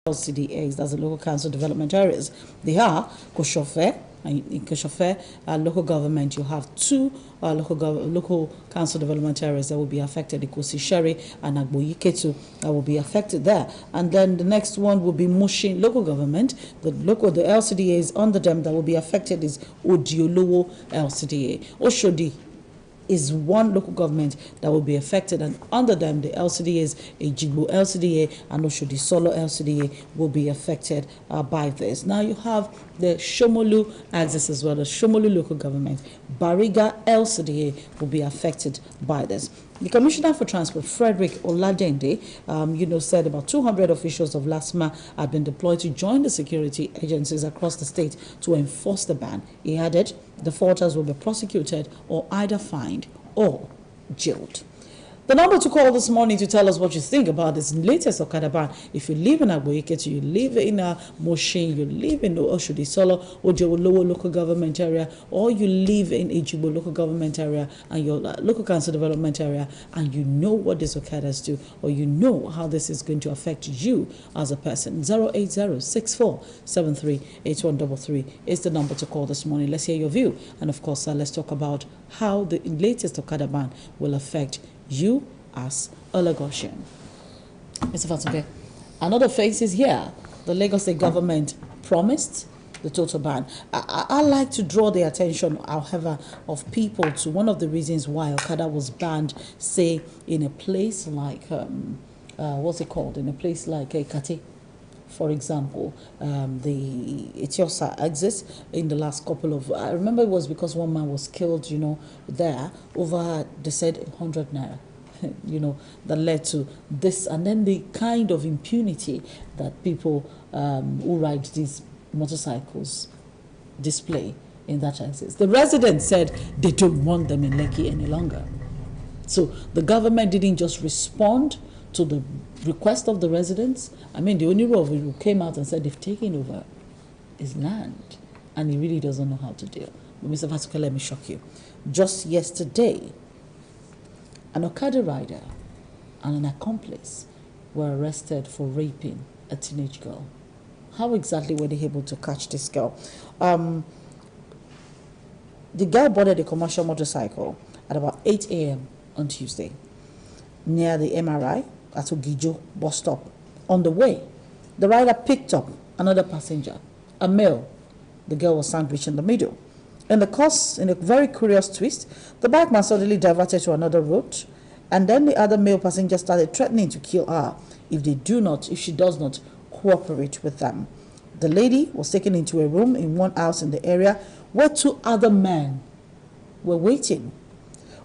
LCDAs, that's the local council development areas. They are Koshofe, and in Koshofe local government, you have two local council development areas that will be affected, Ikosi Shere and Agboyiketu, that will be affected there. And then the next one will be Mushin local government. The LCDAs under them that will be affected is Odiolowo LCDA. Oshodi is one local government that will be affected, and under them the LCDAs, Ejigbo LCDA and Oshodi Solo LCDA will be affected by this. Now you have the Shomolu axis as well, the Shomolu local government. Bariga LCDA will be affected by this. The Commissioner for Transport, Frederick Oladende, said about 200 officials of LASMA had been deployed to join the security agencies across the state to enforce the ban. He added, the faulters will be prosecuted or either fined or jailed. The number to call this morning to tell us what you think about this latest Okada ban. If you live in Agboyiketu, you live in Moshin, you live in Oshodi Solo, Odiolowo local government area, or you live in Ejigbo local government area and your local council development area, and you know what these Okadas do, or you know how this is going to affect you as a person. 08064738133 is the number to call this morning. Let's hear your view. And of course, let's talk about how the latest Okada ban will affect you as a Lagosian. Mr. Fatuke, another face is here. The Lagos State government promised the total ban. I like to draw the attention, however, of people to one of the reasons why Okada was banned, say, in a place like, what's it called? In a place like Kate. For example, the Etiosa exit in the last couple of, I remember it was because one man was killed, there over, they said 100 naira, that led to this. And then the kind of impunity that people who ride these motorcycles display in that exit. The residents said they don't want them in Lekki any longer. So the government didn't just respond to the request of the residents. I mean, the only who came out and said they've taken over his land, and he really doesn't know how to deal. But Mr. Fatuke, let me shock you. Just yesterday, an Okada rider and an accomplice were arrested for raping a teenage girl. How exactly were they able to catch this girl? The girl boarded a commercial motorcycle at about 8 a.m. on Tuesday near the MRI at Ogijo bus stop. On the way, the rider picked up another passenger, a male. The girl was sandwiched in the middle. In a very curious twist, the bike man suddenly diverted to another route, and then the other male passenger started threatening to kill her if she does not cooperate with them. The lady was taken into a room in one house in the area where two other men were waiting.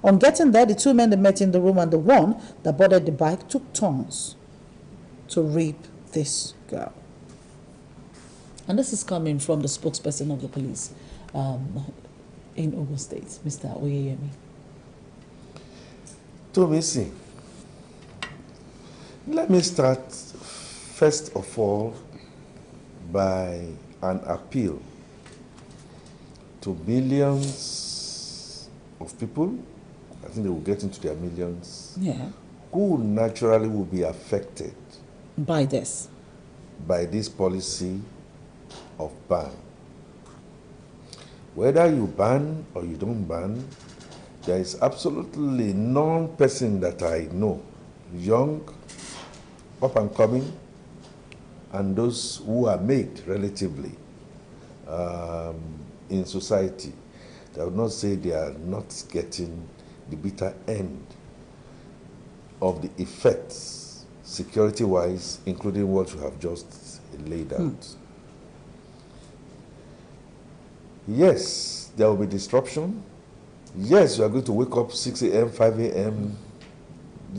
On getting there, the two men they met in the room and the one that boarded the bike took turns to rape this girl. And this is coming from the spokesperson of the police in Ogun State, Mr. Oyeyemi. Tomisi, let me start first of all by an appeal to millions of people. I think they will get into their millions. Yeah. Who naturally will be affected by this policy of ban. Whether you ban or you don't ban, there is absolutely no person that I know, young, up and coming, and those who are made relatively in society, that would not say they are not getting the bitter end of the effects, security-wise, including what you have just laid out. Yes, there will be disruption. Yes, you are going to wake up 6 a.m., 5 a.m.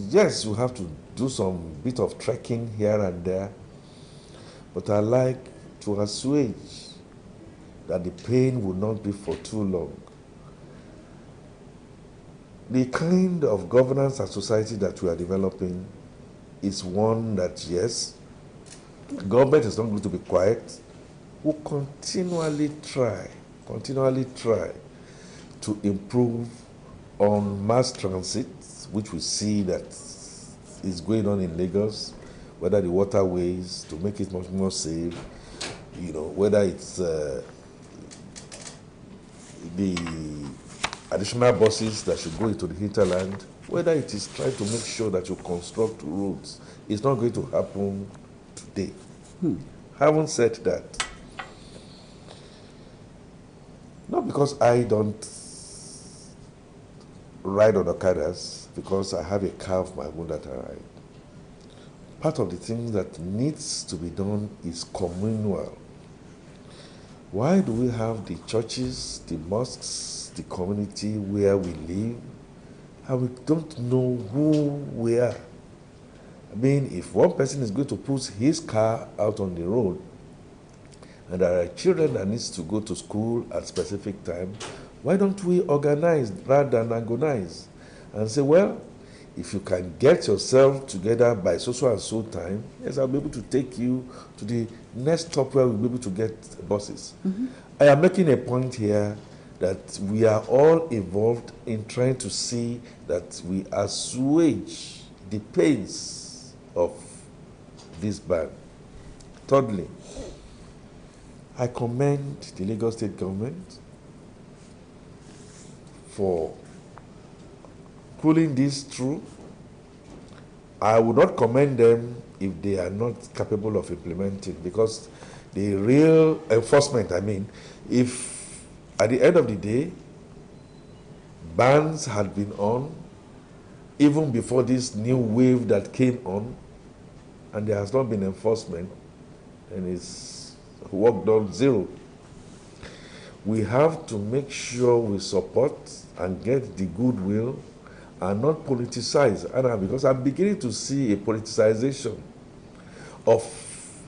Yes, you have to do some bit of trekking here and there. But I like to assuage that the pain will not be for too long. The kind of governance and society that we are developing is one that, yes, government is not going to be quiet. We'll continually try to improve on mass transit, which we see that is going on in Lagos. whether the waterways to make it much more safe, you know, whether it's the additional buses that should go into the hinterland, whether it is trying to make sure that you construct roads. It's not going to happen today. Having said that, not because I don't ride on Okadas, because I have a car of my own that I ride. Part of the thing that needs to be done is communal. Why do we have the churches, the mosques, the community where we live, and we don't know who we are? I mean, if one person is going to put his car out on the road, and there are children that needs to go to school at specific time, why don't we organize rather than agonize and say, well, if you can get yourself together by so and so time, yes, I'll be able to take you to the next stop where we'll be able to get buses. I am making a point here that we are all involved in trying to see that we assuage the pains of this ban. Thirdly, I commend the Lagos State government for pulling this through. I would not commend them if they are not capable of implementing, because the real enforcement, I mean, if at the end of the day, bans had been on, even before this new wave that came on, and there has not been enforcement, and it's worked on zero. We have to make sure we support and get the goodwill and not politicize. And because I'm beginning to see a politicization of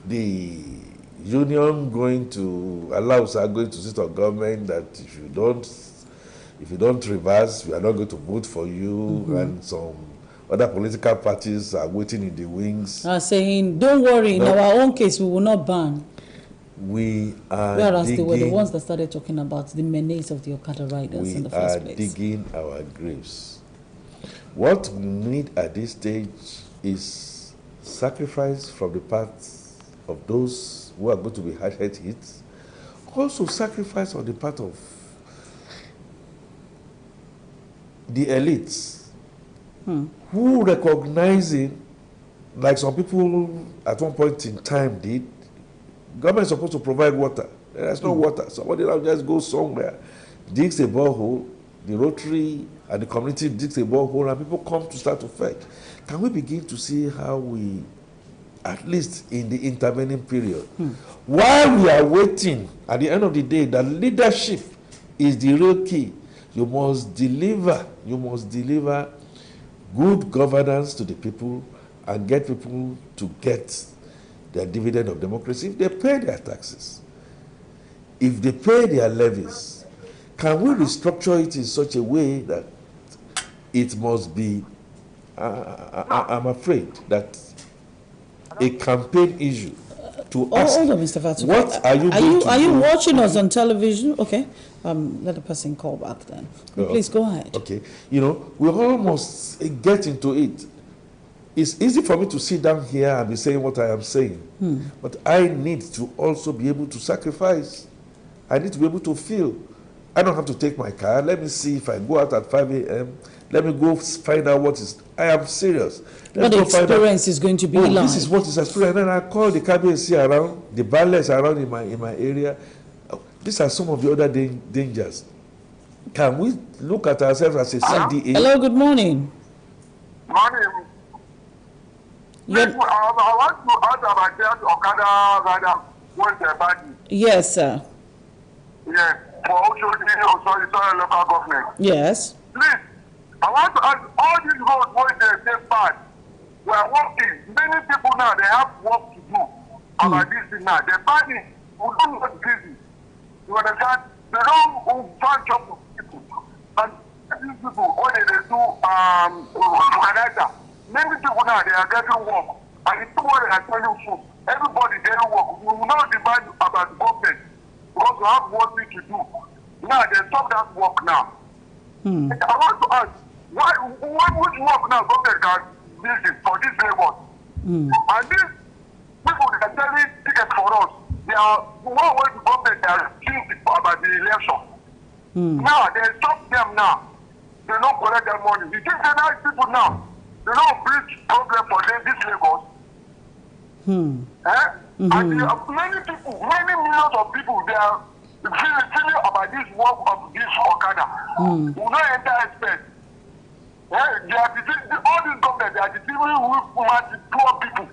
the union going to allow us going to sit on government, that if you don't reverse, we are not going to vote for you, and some other political parties are waiting in the wings. Saying, don't worry, in our own case, we will not ban. We are Whereas digging, they were the ones that started talking about the menace of the Okada riders in the first place. We are digging our graves. What we need at this stage is sacrifice from the part of those who are going to be hard-hit hit. Also sacrifice on the part of the elites who recognizing, like some people at one point in time did, government is supposed to provide water. There's no water. Somebody now just goes somewhere, digs a borehole, the Rotary and the community digs a borehole, and people come to start to fetch. Can we begin to see how we, at least in the intervening period, while we are waiting, at the end of the day, that leadership is the real key. You must deliver good governance to the people and get people to get their dividend of democracy if they pay their taxes, if they pay their levies. Can we restructure it in such a way that it must be, I'm afraid that a campaign issue to ask, hold on, Mr. Fatu. what are you going to do? Are you watching us on television? Okay. Let the person call back then. Please go ahead. Okay. You know, we almost get into it. It's easy for me to sit down here and be saying what I am saying. But I need to also be able to sacrifice. I need to be able to feel. I don't have to take my car. Let me see if I go out at 5 a.m. Let me go find out what is. I am serious. What the experience is going to be like. This is what is experience. And then I call the KBC around, the balance around in my area. These are some of the other dangers. Can we look at ourselves as a CDA? Hello, good morning. Morning. I want to ask about that Okada rider went their body. Yes, sir. Yes, for also local government. Yes. Please, I want to ask, all these roads where they bad, we are working. Many people now, they have work to do about this thing now. They're banning, we don't want busy. You understand? They don't bunch up with people. And these people, when they do organizer, many people now, they are getting work. And the people that are telling you, everybody getting work. We will not demand about government because we have work to do. Now, they stop that work now. I want to ask, which work now government can visit for this labor? And these people that are selling tickets for us, they are one way to government, they are thinking about the election. Now, they stop them now. They don't collect their money. You think that nice people now, they don't bring problem for them, this Lagos? And there are many people, many millions of people, they are feeling about this work of this Okada. We don't enter expect. They are all these governments, they are deceiving poor people.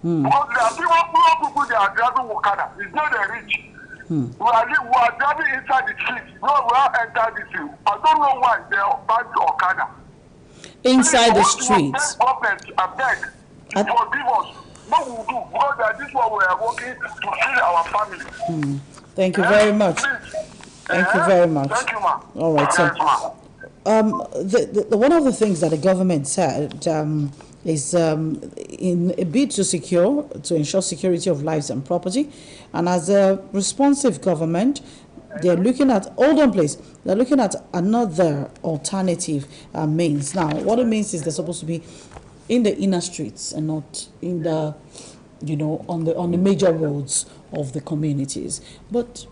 Because there are poor people, they are driving Okada. It's not the rich. We are driving inside the street. No, we are enter the street. I don't know why they are banned Okada. Inside the streets. Government, I beg, forgive us. What we do, because this is what we are working to feed our family. Thank you very much. Thank you very much. Thank you, ma. All right, sir. One of the things that the government said is in a bid to ensure security of lives and property, and as a responsive government, they're looking at, hold on please, they're looking at another alternative means. Now, what it means is they're supposed to be in the inner streets and not in the, on the major roads of the communities. But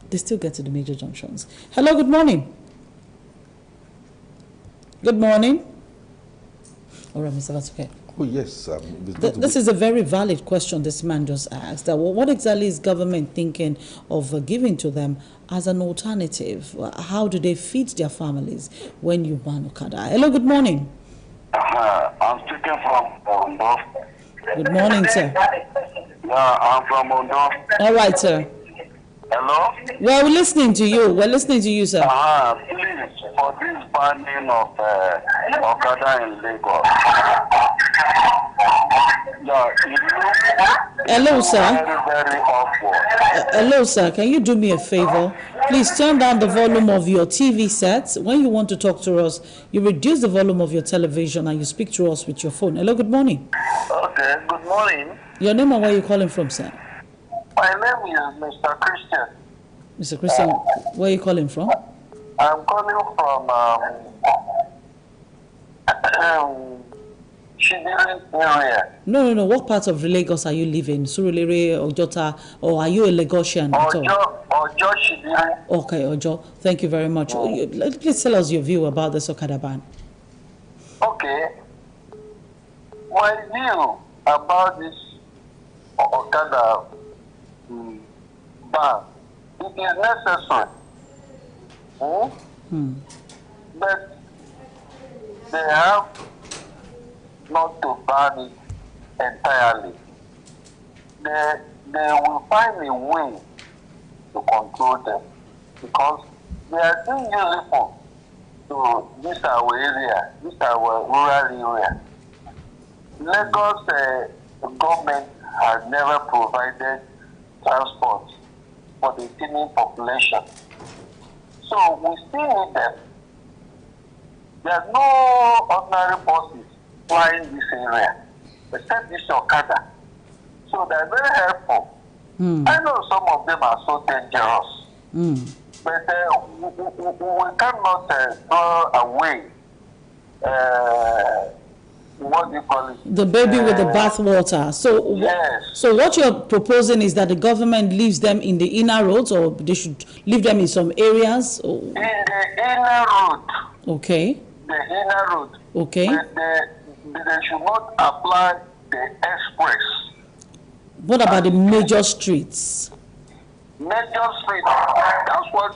they still get to the major junctions. Hello, good morning. Good morning. All right, Mr. Vatuke. Oh, yes. This is a very valid question this man just asked. What exactly is government thinking of giving to them as an alternative? How do they feed their families when you ban Okada? Hello, good morning. I'm speaking from Ondo. Good morning, sir. Yeah, I'm from Ondo. All right, sir. Hello? Well, we're listening to you. We're listening to you, sir. Please, for this banning of Okada in Lagos. Hello, sir. Very awful. Hello, sir. Can you do me a favor? Please turn down the volume of your TV set. When you want to talk to us, you reduce the volume of your television and you speak to us with your phone. Hello, good morning. Okay, good morning. Your name and where you calling from, sir? My name is Mr. Christian. Mr. Christian, where are you calling from? I'm calling from Chidiri area. No. What part of Lagos are you living? Surulere, Ojota, or are you a Lagosian at all? Ojo Chidiri. Okay, Ojo. Thank you very much. Please tell us your view about the Okada ban. Okay. My view about this Okada ban, it is necessary. But they have not to ban it entirely. They will find a way to control them because they are still useful to this our area, this our rural area. Lagos government has never provided transport for the teeming population. So we still need them. There's no ordinary buses flying this area, except this Okada. So they're very helpful. I know some of them are so dangerous. But we cannot throw away what do you call it? The baby with the bathwater. So, yes. So what you're proposing is that the government leaves them in the inner roads, or they should leave them in some areas? Or? In the inner road. Okay. The inner road. Okay. They should not apply the express. What about the major streets? Major streets. That's where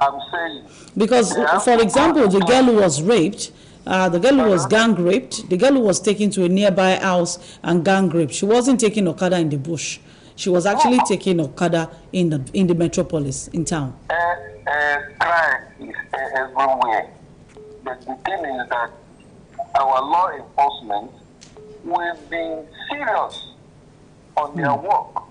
I'm saying. Because, for example, the girl who was raped, the girl who was gang raped, the girl who was taken to a nearby house and gang raped, she wasn't taking Okada in the bush. She was actually taking Okada in the metropolis, in town. Crime is everywhere. But the thing is that our law enforcement will be serious on their work.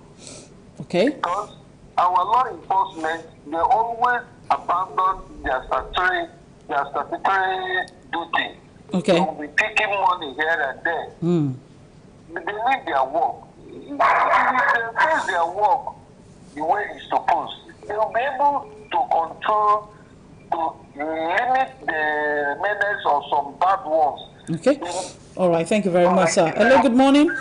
Okay. Because our law enforcement, they always abandon their statutory duty. Okay. They will be taking money here and there. They leave their work. If they face their work the way it's supposed, they will be able to control, to limit the menace of some bad ones. Okay. All right, thank you very much, sir. Hello, good morning.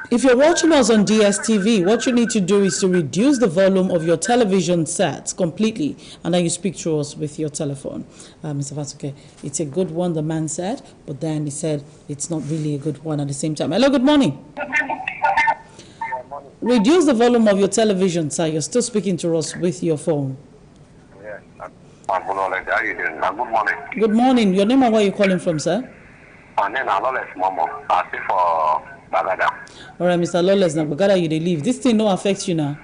If you're watching us on DSTV, what you need to do is to reduce the volume of your television set completely, and then you speak to us with your telephone. Mr. Fatuke, it's a good one, the man said, but then he said it's not really a good one at the same time. Hello, good morning. Reduce the volume of your television, sir. You're still speaking to us with your phone. Yes. Good morning. Good morning. Your name and where you're calling from, sir? My name is Lawless Momo. I see for Bagada. All right, Mr. Lawless, now Bagada, you dey leave. This thing no affects you now.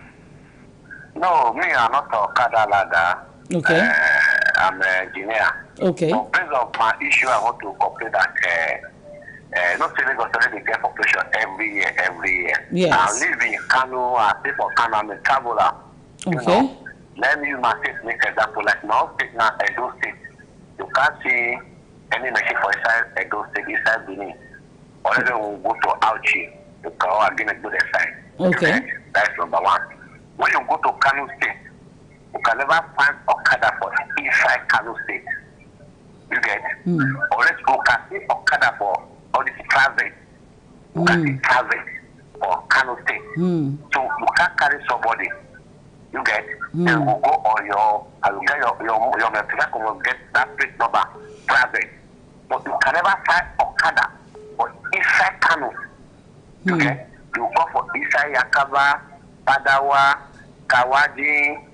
No, me, I'm not a Okada ladder. Okay. I'm an engineer. Okay. So based on my issue, I want to complain that not saying Lagos already get population every year. Yes. I live in Kano, I stay for Kano, I'm a traveler. Okay. You know, let me use my state make example. Like my state now, Edo State. You can't see any machine for inside Edo State, inside Benin. Already we'll go to Auchi, you can again go the side. Okay. That's number one. When you go to Kano State, you can never find Okada for inside Kano State. You get? Or let's go can see Okada for all this private. You can see private for Kano State. So you can't carry somebody. You get? Then we'll go on your will get that plate number private. But you can never find Okada for inside Kano. You get? You go for inside Yakaba, Padawa, Kawaji,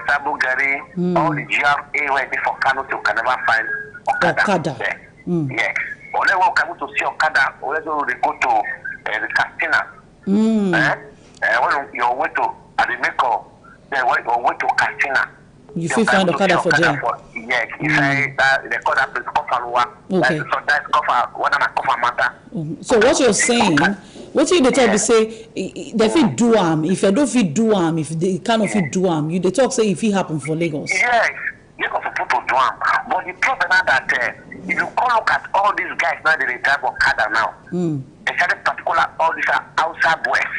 Sabugari, all the GRA where they for Kano, you can never find Okada. There. Yes. Only one come to see Okada, only when they go to the Castina. When you're way to Adimeko, then when you're way to Castina. You feel find Okada for there? Yes, inside they call that place Kofaluwa. Okay. So that's Kofa, one of Kofa matter. So what you're saying, what you dey talk be say they fit do am. If I don't fit do am, if they cannot fit do am, you dey talk say if it happen for Lagos. Yes, Lagos for people do am. But the problem is that if you come look at all these guys now, they drive Okada now. Especially particular all these are outside boys.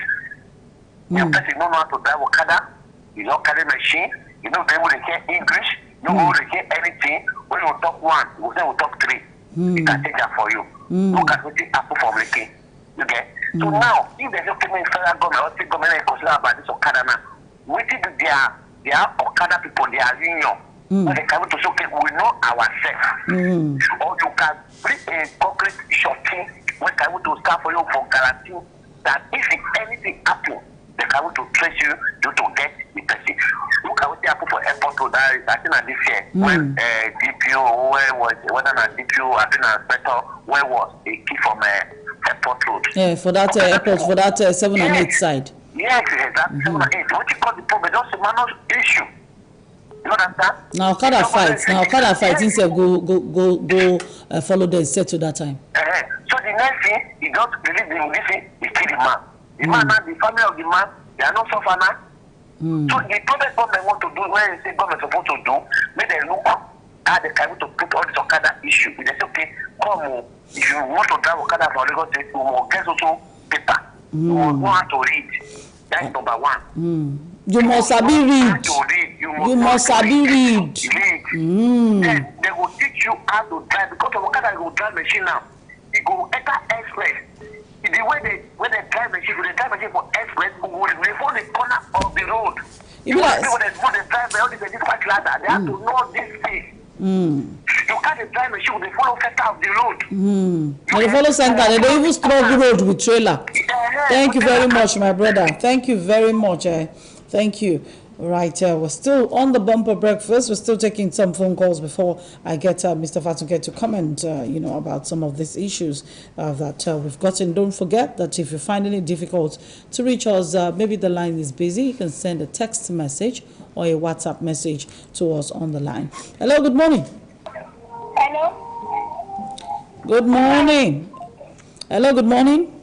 You person don't know how to drive Okada. You don't carry machine. You don't be able to hear English. You don't be able to hear anything. When you talk one, you say we talk three. It can take that for you. Look at what happen for Lekki. You get? So now, if there's a federal government or state government is concerned about this Okada now, what is their Okada people, they are union. When they come to say, okay, we know ourselves. Or you can bring a concrete shorting when they want to start for you for guarantee that if anything happens, they can to trace you to get the person. Look at what happened for airport road. I think this year when DPO, where was whether not DPO, I think inspector, where was a key from airport road? Yeah, for that airport, for that 7 and 8 side. Yes, that's 7 and 8. What you call the problem? Just a manual issue. You understand? Now Okada fights. Now Okada fights instead go follow them set to that time. So the next thing, he don't believe in this thing, he kill the man. The man and the family of the man, they are not suffer now. So the problem government want to do, when they say government supposed to do, make them look how they can to put all this Okada issue. They say, okay, come, if you want to drive Okada for Lagos State, you will get also paper. You will know how to read. That's number one. You must sabi read. You must sabi read. Then they will teach you how to drive, because of Okada will drive machine now. It go enter express. The way they drive machine, they drive machine for express, before the corner of the road. People that drive all this white ladder, they have to know this thing. You can't drive machine, they follow center of the road. They follow center, they don't even struggle road with trailer. Thank you very much, my brother. Thank you very much. Thank you. Right, we're still on the bumper breakfast. We're still taking some phone calls before I get Mr. Fatuke to comment, about some of these issues that we've gotten. Don't forget that if you're finding it difficult to reach us, maybe the line is busy, you can send a text message or a WhatsApp message to us on the line. Hello, good morning. Hello. Good morning. Hello, good morning.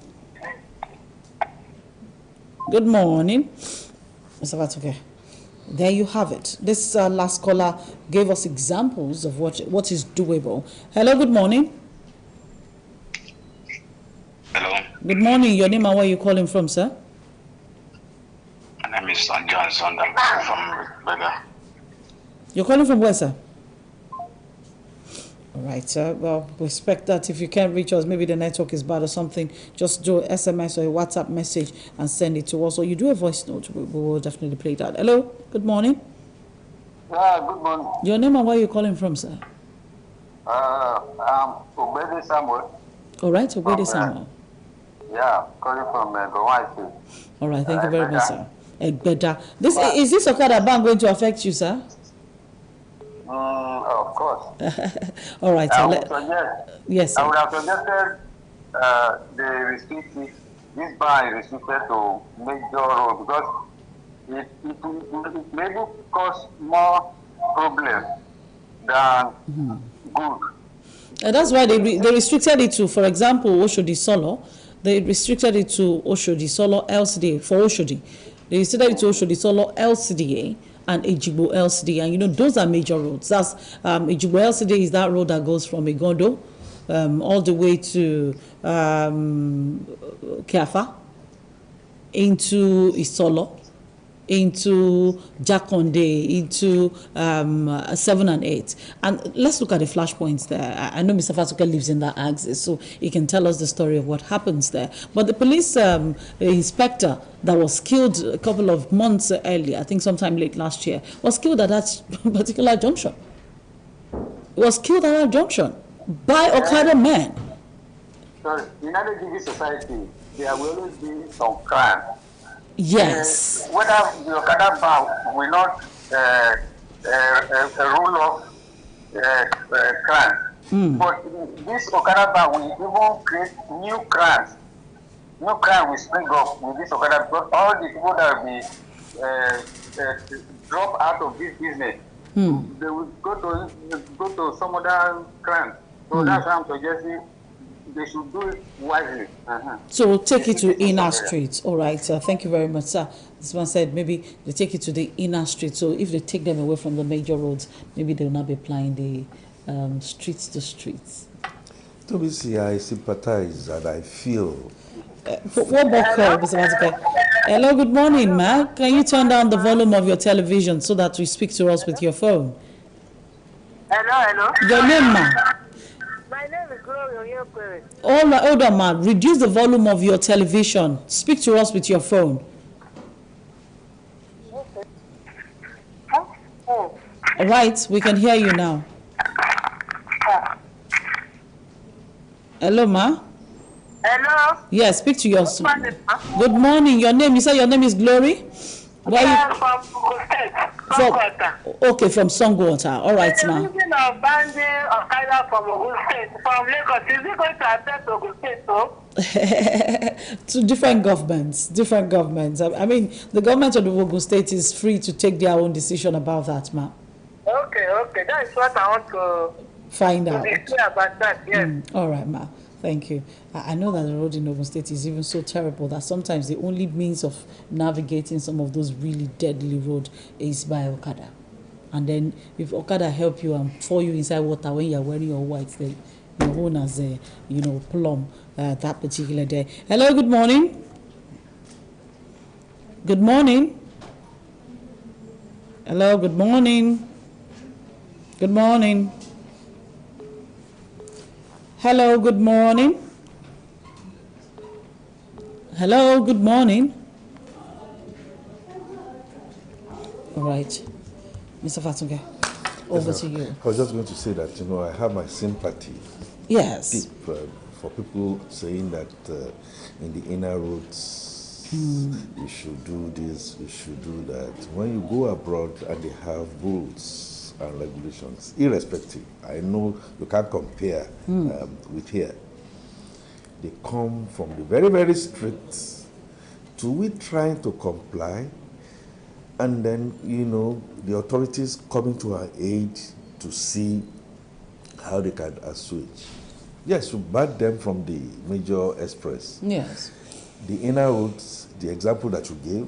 Good morning. Mr. Fatuke. There you have it. This last caller gave us examples of what is doable. Hello, good morning. Hello. Good morning. Your name and where you calling from, sir? My name is John Johnson. I'm calling from Bega. You're calling from where, sir? All right, well, we expect that if you can't reach us, maybe the network is bad or something, just do an SMS or a WhatsApp message and send it to us. Or you do a voice note, we will definitely play that. Hello, good morning. Yeah, good morning. Your name and where are you calling from, sir? I'm Obede Samuel. All right, Obede Samuel. Yeah, calling from Gowai. All right, thank you very much, sir. Better. Is this Okada ban going to affect you, sir? Of course. All right, I sir. would suggest, Yes, sir. I would have suggested this ban is restricted to major road because it may cause more problems than good. And that's why they restricted it to, for example, Oshodi Solo. They restricted it to Oshodi Solo LCDA for Oshodi. They restricted it to Oshodi Solo LCDA and Ejigbo LCDA. And you know, those are major roads. That's Ejigbo LCDA is that road that goes from Igondo all the way to Kiafa into Isolo, into Jakonde, into 7 and 8. And let's look at the flashpoints there. I know Mr. Fasuke lives in that axis, so he can tell us the story of what happens there. But the police inspector that was killed a couple of months earlier, I think sometime late last year, was killed at that particular junction. Was killed at that junction by Okada men. So in other TV society, there will always be some crime. Yes. Whether the Okada ban will not rule of crime, but this Okada ban will even create new crimes. New crime will spring up with this Okada because all the people that will be drop out of this business, they will go to some other crime. So that's why I'm suggesting they should do it wisely. So take it to inner streets. All right. Thank you very much, sir. This one said maybe they take it to the inner streets. So if they take them away from the major roads, maybe they will not be applying the streets to streets. Tobisi, I sympathize and I feel. One more call, Mr. Matuke. Hello, good morning, ma. Can you turn down the volume of your television so that you speak to us with your phone? Hello. Your name, ma? My name is Gloria Oyekwe. Hold on, ma. Reduce the volume of your television. Speak to us with your phone. All right, we can hear you now. Hello, ma. Hello. Yes, speak to your. Good morning, ma. Good morning. Your name? You said your name is Glory. Where Yeah, from Ogun State. Okay, from Songwater. All right, ma. The reason of banning Okada from Ogun State, from Lagos, is it going to affect Ogun State, though? To different governments. I mean, the government of the Ogun State is free to take their own decision about that, ma. Okay. That is what I want to find out. be clear about that, yes. All right, ma. Thank you. I know that the road in Ogun State is even so terrible that sometimes the only means of navigating some of those really deadly roads is by Okada. And then if Okada help you and pour you inside water when you're wearing your white, then your own as a, plumb that particular day. Hello, good morning. Good morning. Hello, good morning. Good morning. Hello, good morning. Hello, good morning. All right. Mr. Fatuke, over to you. I was just going to say that, I have my sympathy. Yes. Deep for people saying that in the inner roads, we should do this, we should do that. When you go abroad and they have rules and regulations, irrespective, I know you can't compare with here. They come from the very, very strict to we trying to comply, and then, the authorities coming to our aid to see how they can assuage. Yes, we ban them from the major express. Yes. The inner roads, the example that you gave,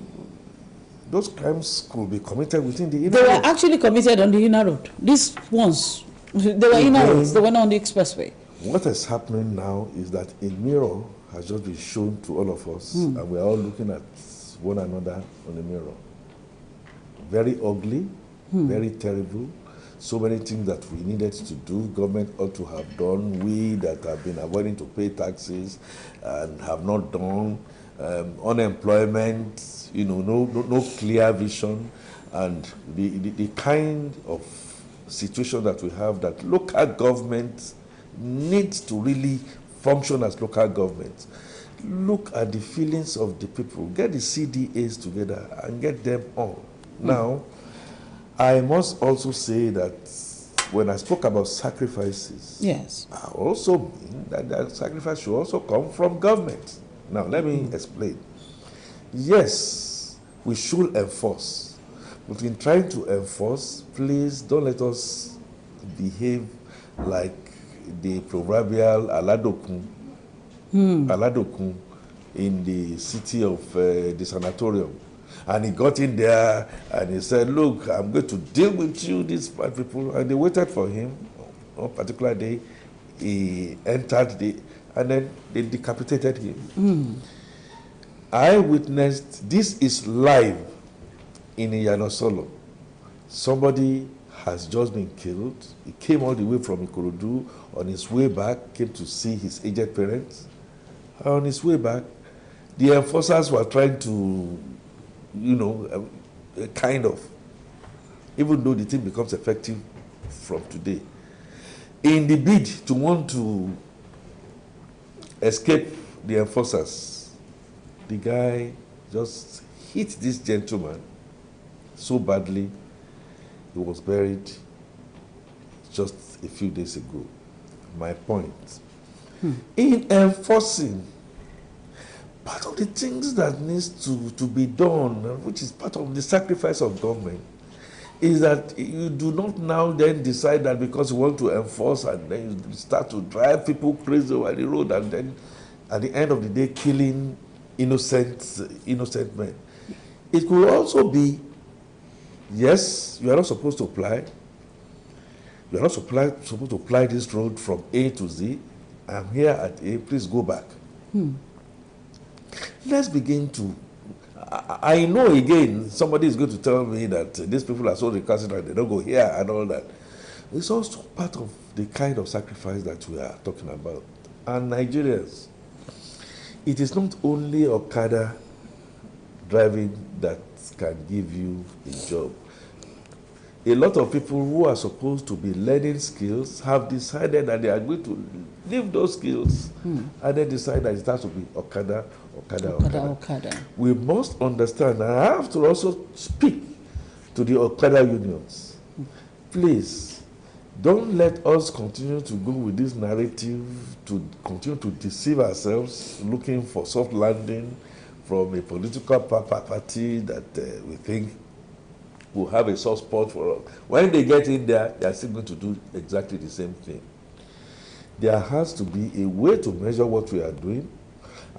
those crimes could be committed within the inner road. They were actually committed on the inner road. These ones, they were inner roads. They were not on the expressway. What is happening now is that a mirror has just been shown to all of us, and we are all looking at one another on the mirror. Very ugly, very terrible. so many things that we needed to do, government ought to have done. We that have been avoiding to pay taxes and have not done, unemployment, no clear vision, and the kind of situation that we have, that local government needs to really function as local government. Look at the feelings of the people. Get the CDAs together and get them on. Now, I must also say that when I spoke about sacrifices, Yes, I also mean that that sacrifice should also come from government. Now, let me explain. Yes, we should enforce. But in trying to enforce, please don't let us behave like the proverbial Aladokun in the city of the sanatorium. And he got in there and he said, look, I'm going to deal with you, these bad people. And they waited for him. On a particular day, he entered and then they decapitated him. I witnessed, this is live in Iyanosolo. Somebody has just been killed. He came all the way from Ikorodu. On his way back, came to see his aged parents. And on his way back, the enforcers were trying to, kind of, even though the thing becomes effective from today, in the bid to want to escape the enforcers, the guy just hit this gentleman so badly, he was buried just a few days ago. My point. In enforcing, part of the things that needs to be done, which is part of the sacrifice of government, is that you do not now then decide that because you want to enforce and then you start to drive people crazy over the road and then at the end of the day killing innocent men. It could also be, yes, you are not supposed to apply. You are not supposed to apply this road from A to Z. I'm here at A, please go back. Let's begin to, I know again, somebody is going to tell me that these people are so recalcitrant, they don't go here and all that. It's also part of the kind of sacrifice that we are talking about. And Nigerians, it is not only Okada driving that can give you a job. A lot of people who are supposed to be learning skills have decided that they are going to leave those skills and then decide that it has to be Okada. We must understand, and I have to also speak to the Okada unions. Please, don't let us continue to go with this narrative to continue to deceive ourselves, looking for soft landing from a political party that we think will have a soft spot for us. When they get in there, they are still going to do exactly the same thing. There has to be a way to measure what we are doing.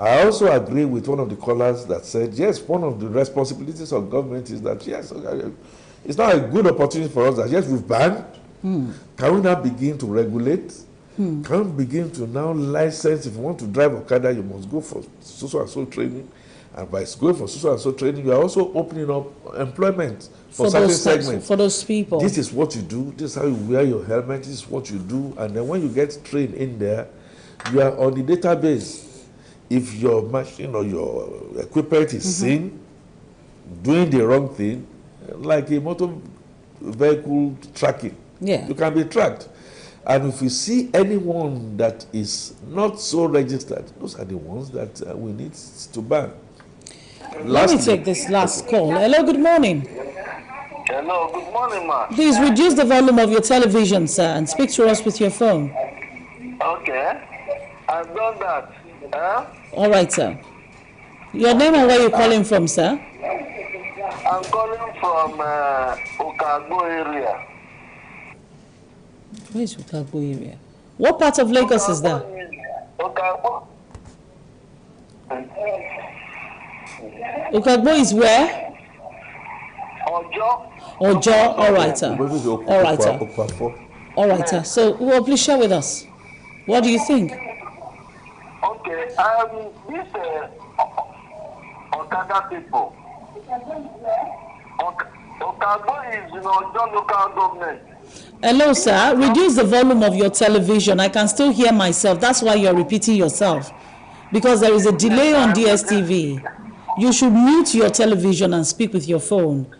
I also agree with one of the callers that said, yes, one of the responsibilities of government is that, yes, it's not a good opportunity for us that, yes, we've banned. Can we now begin to regulate? Can we begin to now license? If you want to drive Okada, you must go for so and so training. And by going for so and so training, you are also opening up employment for certain segments. For those people. This is what you do. This is how you wear your helmet. This is what you do. And then when you get trained in there, you are on the database. If your machine or your equipment is seen doing the wrong thing, like a motor vehicle tracking, you can be tracked. And if you see anyone that is not so registered, those are the ones that we need to ban. Let me take this last call. Hello, good morning. Hello, good morning, ma. Please reduce the volume of your television, sir, and speak to us with your phone. Okay, I've done that. All right, sir. Your name and where you're calling from, sir? I'm calling from Okagbo area. Where is Okagbo area? What part of Lagos is that? Okagbo. Okagbo is where? Ojo. All right, sir. All right, sir. All right, sir. So, well, please share with us. What do you think? Okay, this Okada people. Okagbo is Ojo local government. Hello, sir. Reduce the volume of your television. I can still hear myself. That's why you're repeating yourself. Because there is a delay on DSTV. You should mute your television and speak with your phone.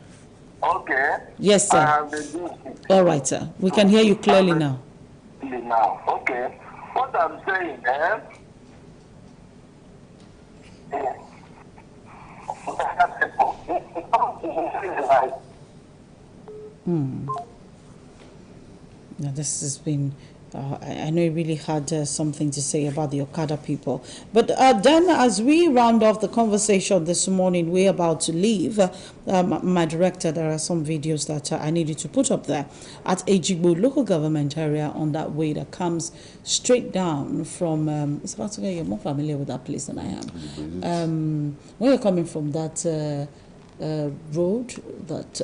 Okay. Yes, sir. I have been doing it. All right, sir. We can hear you clearly now. Now, okay. What I'm saying, Now, this has been, I know you really had something to say about the Okada people. But then as we round off the conversation this morning, we're about to leave. My director, there are some videos that I needed to put up there at Ejigbo local government area on that way that comes straight down from, it's about to get you're more familiar with that place than I am. When you're coming from that road,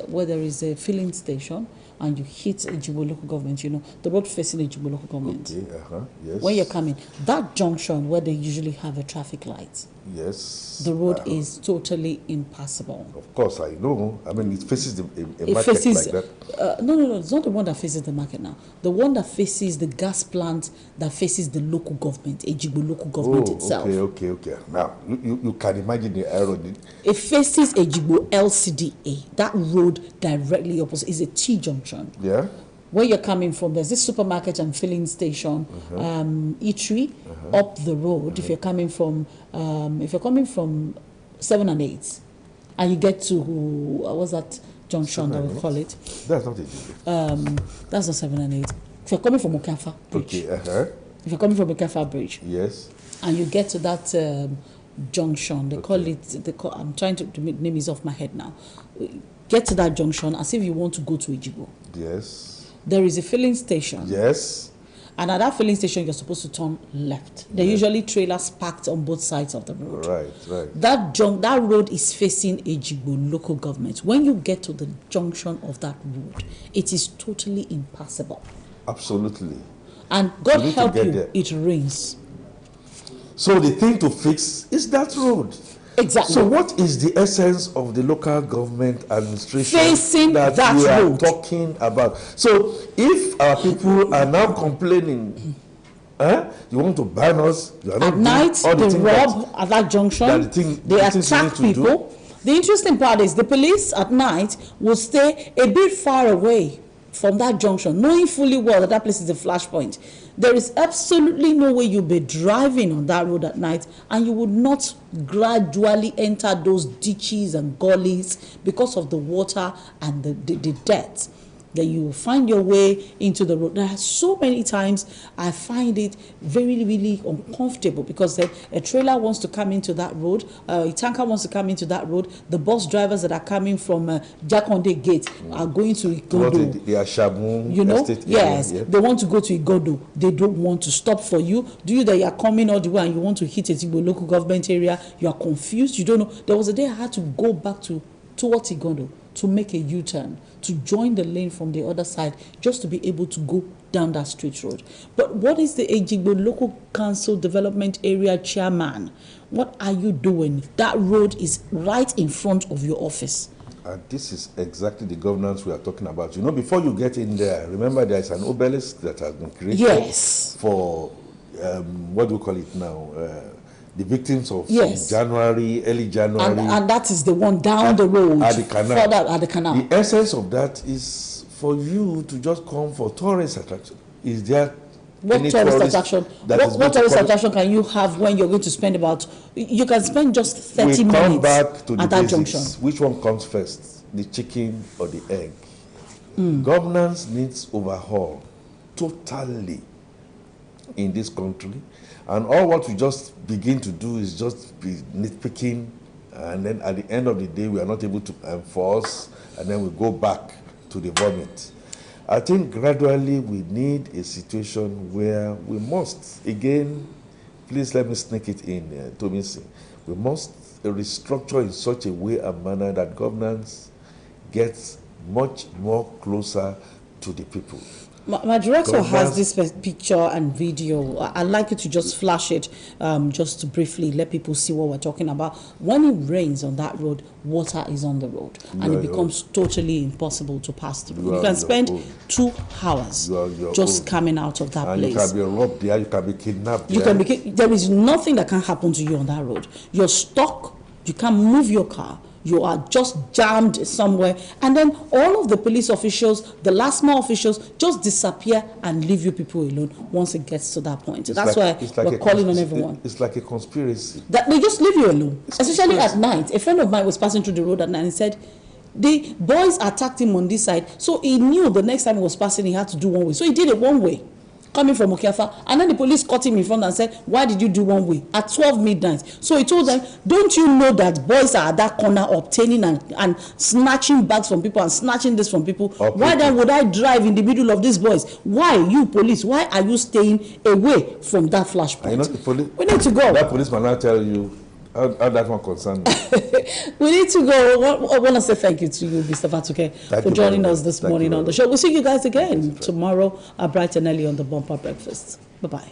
where there is a filling station, and you hit Ejigbo local government, you know, the road facing Ejigbo local government. Okay, yes. When you're coming, that junction where they usually have a traffic light. Yes. The road is totally impassable. Of course, I know. I mean, it faces a It market faces, like that. no, it's not the one that faces the market now. The one that faces the gas plant that faces the local government, Ejigbo local government itself. Okay. Now, you can imagine the error. It faces Ejigbo LCDA. That road directly opposite is a T junction. Yeah. Where you're coming from, there's this supermarket and filling station, eatery up the road. If you're coming from 7 and 8, and you get to what's that junction that we call it? That's not it. That's not 7 and 8. If you're coming from Okafa Bridge, Okay. if you're coming from Okafa Bridge, Yes. and you get to that junction, they call it. I'm trying to make name is off my head now. Get to that junction as if you want to go to Ejigbo. Yes. There is a filling station. Yes. And at that filling station, you're supposed to turn left. There are usually trailers parked on both sides of the road. Right. That road is facing Ejigbo local government. When you get to the junction of that road, it is totally impassable. Absolutely. And God need to help get you, there. it rains. So the thing to fix is that road. Exactly. So what is the essence of the local government administration Facing that that we are road. talking about? So if our people are now complaining, you want to ban us, you are not At night, doing all the they things rob at that junction. the things They you attack need to people. The interesting part is the police at night will stay a bit far away from that junction, knowing fully well that place is a flashpoint. There is absolutely no way you'll be driving on that road at night and you would not gradually enter those ditches and gullies because of the water and the dirt. Then you will find your way into the road. There are so many times I find it very, really uncomfortable because a trailer wants to come into that road, a tanker wants to come into that road. The bus drivers that are coming from Jakonde Gate are going to Igodo. The Ashamu You know, estate yes, area, yeah. they want to go to Igodo. They don't want to stop for you. Do you that you are coming all the way and you want to hit a local government area? You are confused. You don't know. There was a day I had to go back towards Igodo to make a U-turn, to join the lane from the other side, just to be able to go down that straight road. But what is the Ejigbo Local Council Development Area Chairman? What are you doing? That road is right in front of your office. And this is exactly the governance we are talking about. You know, before you get in there, remember there is an obelisk that has been created for, what do we call it now? The victims of early January. And that is the one down the road. At the canal. Further at the canal. The essence of that is for you to just come for tourist attraction. Is there what any tourist attraction? What tourist attraction can you have when you're going to spend you can spend just 30 minutes come back to the at that basics. junction. Which one comes first, the chicken or the egg? Governance needs overhaul totally in this country, and all what we just begin to do is just be nitpicking, and then at the end of the day we are not able to enforce, and then we go back to the vomit. I think gradually we need a situation where we must, again, please let me sneak it in, Tomisi, we must restructure in such a way and manner that governance gets much more closer to the people. My director Because has this picture and video. I'd like you to just flash it, just to briefly let people see what we're talking about. When it rains on that road, water is on the road, and it becomes totally impossible to pass through. You can spend 2 hours just coming out of that place. You can be robbed there, you can be kidnapped there. There is nothing that can happen to you on that road. You're stuck, you can't move your car. You are just jammed somewhere, and then all of the police officials, the last mile officials, just disappear and leave you people alone once it gets to that point. That's why we're calling on everyone. It's like a conspiracy. That they just leave you alone, especially at night. A friend of mine was passing through the road at night and said the boys attacked him on this side, so he knew the next time he was passing he had to do one way. So he did it one way, coming from Okeafa, and then the police caught him in front and said, why did you do one way at 12 midnight? So he told them, don't you know that boys are at that corner obtaining and snatching bags from people and snatching this from people? Why then would I drive in the middle of these boys? Why, you police, why are you staying away from that flashpoint? You know, the police, we need to go. That policeman now tell you how that one concerns me. We need to go. I want to say thank you to you, Mr. Fatuke, for joining us this morning on the show. We'll see you guys again tomorrow, bright and early on the Bumper Breakfast. Bye-bye.